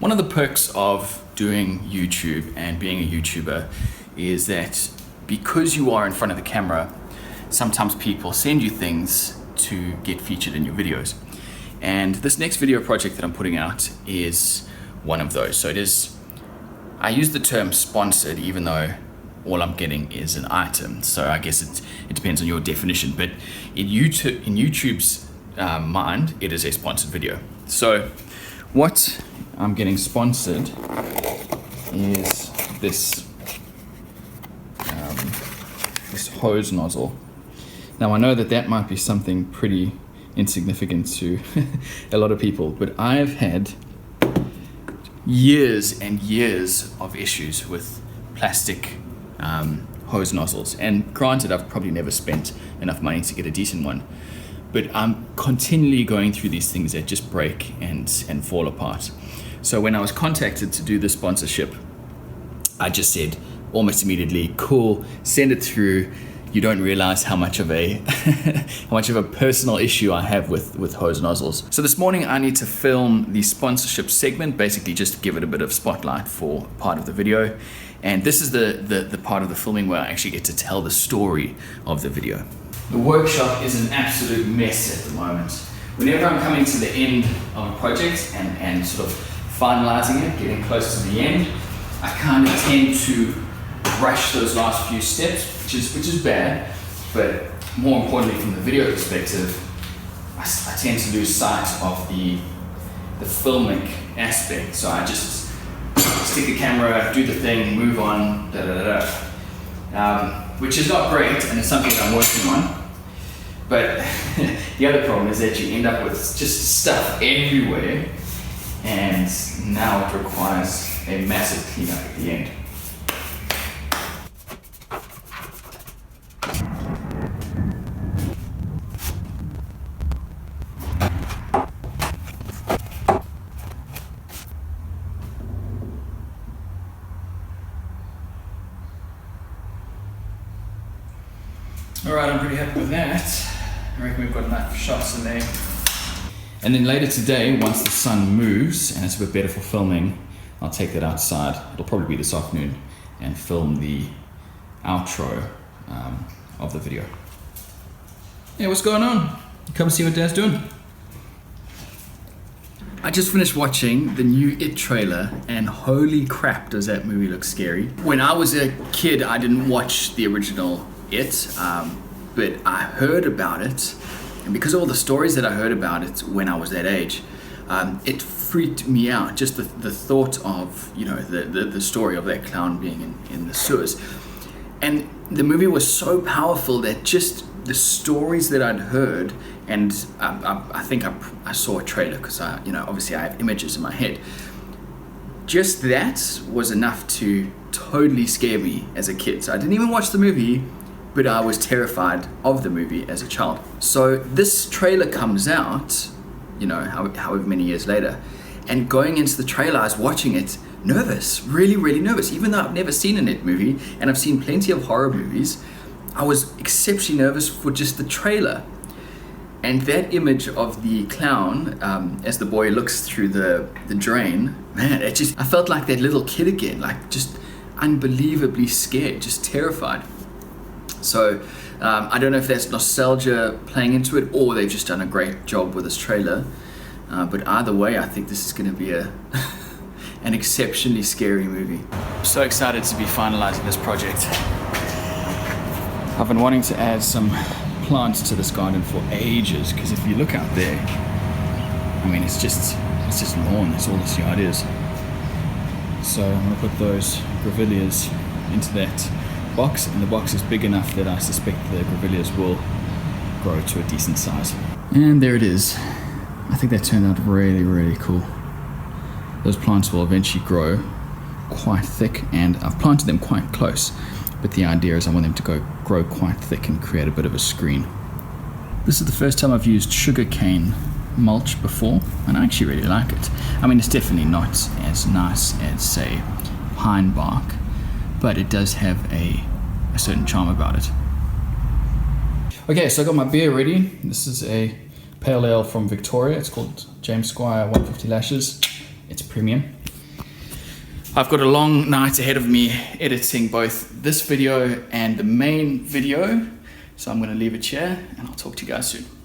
One of the perks of doing YouTube and being a YouTuber is that because you are in front of the camera, sometimes people send you things to get featured in your videos. And this next video project that I'm putting out is one of those. So I use the term sponsored, even though all I'm getting is an item. So I guess it depends on your definition, but in YouTube's mind, it is a sponsored video. So what I'm getting sponsored is this hose nozzle. Now I know that might be something pretty insignificant to a lot of people, but I've had years and years of issues with plastic hose nozzles. And granted, I've probably never spent enough money to get a decent one, but I'm continually going through these things that just break and fall apart. So when I was contacted to do the sponsorship, I just said almost immediately, cool, send it through. You don't realize how much of a personal issue I have with hose nozzles. So this morning I need to film the sponsorship segment, basically just give it a bit of spotlight for part of the video. And this is the part of the filming where I actually get to tell the story of the video. The workshop is an absolute mess at the moment. Whenever I'm coming to the end of a project and sort of finalizing it, getting close to the end, I kind of tend to rush those last few steps, which is bad, but more importantly from the video perspective, I tend to lose sight of the filmic aspect. So I just stick the camera, do the thing, move on, which is not great, and it's something that I'm working on. But the other problem is that you end up with just stuff everywhere, and now it requires a massive cleanup at the end. Alright, I'm pretty happy with that. I reckon we've got enough shots in there. And then later today, once the sun moves and it's a bit better for filming, I'll take that outside. It'll probably be this afternoon and film the outro of the video. Hey, what's going on? Come see what Dad's doing. I just finished watching the new It trailer, and holy crap does that movie look scary. When I was a kid, I didn't watch the original It, but I heard about it, and because of all the stories that I heard about it when I was that age, it freaked me out. Just the thought of, you know, the story of that clown being in the sewers. And the movie was so powerful that just the stories that I'd heard, and I think I saw a trailer because obviously I have images in my head. Just that was enough to totally scare me as a kid. So I didn't even watch the movie, but I was terrified of the movie as a child. So this trailer comes out, however many years later, and going into the trailer, I was watching it nervous, really, really nervous. Even though I've never seen an It movie, and I've seen plenty of horror movies, I was exceptionally nervous for just the trailer. And that image of the clown, as the boy looks through the drain, man, I felt like that little kid again, like just unbelievably scared, just terrified. So I don't know if that's nostalgia playing into it, or they've just done a great job with this trailer. But either way, I think this is going to be an exceptionally scary movie. I'm so excited to be finalizing this project. I've been wanting to add some plants to this garden for ages, because if you look out there, I mean, it's just lawn. That's all this yard is. So I'm going to put those grevilleas into that box, and the box is big enough that I suspect the grevilleas will grow to a decent size. And there it is. I think that turned out really, really cool. Those plants will eventually grow quite thick, and I've planted them quite close, but the idea is I want them to grow quite thick and create a bit of a screen. This is the first time I've used sugarcane mulch before, and I actually really like it. I mean, it's definitely not as nice as, say, pine bark, but it does have a certain charm about it. Okay, so I got my beer ready. This is a pale ale from Victoria. It's called James Squire 150 Lashes. It's premium. I've got a long night ahead of me editing both this video and the main video. So I'm going to leave it here and I'll talk to you guys soon.